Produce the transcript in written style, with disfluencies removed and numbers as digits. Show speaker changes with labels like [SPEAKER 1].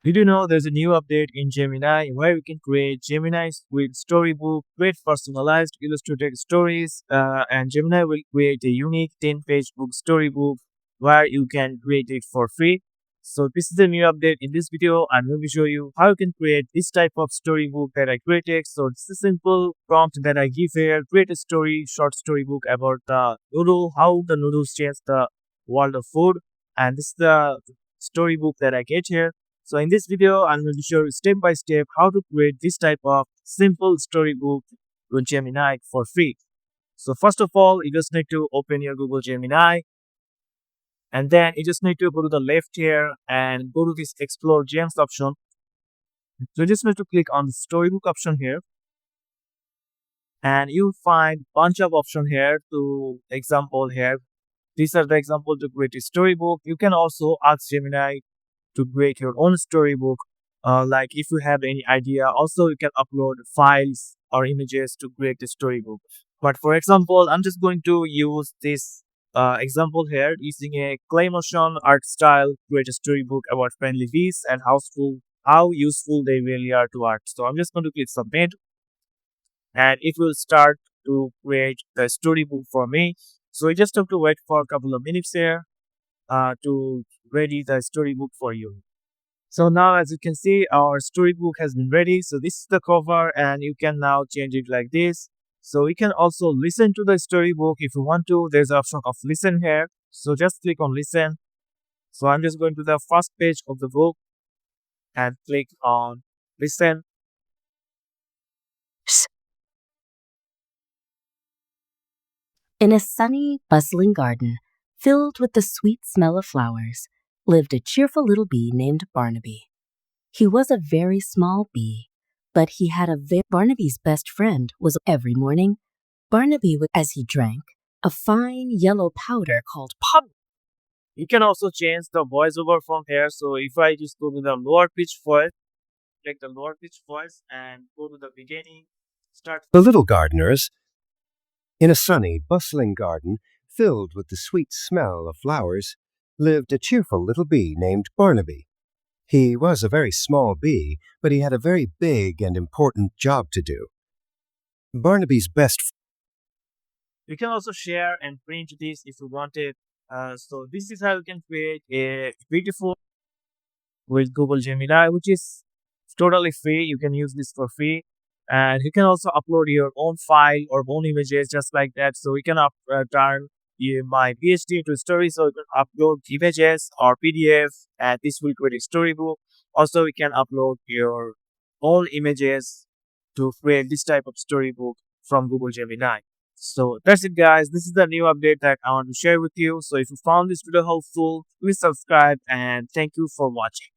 [SPEAKER 1] Did you know there's a new update in Gemini where we can create Gemini with Storybook, create personalized illustrated stories, and Gemini will create a unique 10-page book storybook where you can create it for free. So this is a new update. In this video, I'm going to show you how you can create this type of storybook that I created. So it's a simple prompt that I give here. Create a short storybook about the noodle, how the noodles change the world of food. And this is the storybook that I get here. So in this video, I'm going to show you step by step how to create this type of simple storybook with Gemini for free. So first of all, you just need to open your Google Gemini, and then you just need to go to the left here and go to this Explore Gems option. So you just need to click on the storybook option here, and you find bunch of option here to example here. These are the example to create a storybook. You can also ask Gemini to create your own storybook. Like if you have any idea, also you can upload files or images to create a storybook. But for example, I'm just going to use this example here using a clay motion art style, create a storybook about friendly bees and how useful they really are to art. So I'm just going to click submit, and it will start to create the storybook for me. So you just have to wait for a couple of minutes here to ready the storybook for you. So now as you can see, our storybook has been ready. So this is the cover and you can now change it like this. So you can also listen to the storybook if you want to. There's an option of listen here. So just click on listen. So I'm just going to the first page of the book and click on listen.
[SPEAKER 2] In a sunny, bustling garden, filled with the sweet smell of flowers, lived a cheerful little bee named Barnaby. He was a very small bee, but he had Barnaby's best friend was every morning. Barnaby would, as he drank, a fine yellow powder called pop.
[SPEAKER 1] You can also change the voiceover from here. So if I just go to the lower pitch voice, click the lower pitch voice and go to the beginning, start.
[SPEAKER 3] The little gardeners, in a sunny, bustling garden filled with the sweet smell of flowers, lived a cheerful little bee named Barnaby. He was a very small bee, but he had a very big and important job to do. Barnaby's best
[SPEAKER 1] You can also share and print this if you wanted. So this is how you can create a beautiful with Google Gemini, which is totally free. You can use this for free, and you can also upload your own file or own images just like that. So we can turn my PhD into a story. So you can upload images or PDF, and this will create a storybook. Also, we can upload your own images to create this type of storybook from Google Gemini. So that's it, guys. This is the new update that I want to share with you. So if you found this video helpful, please subscribe and thank you for watching.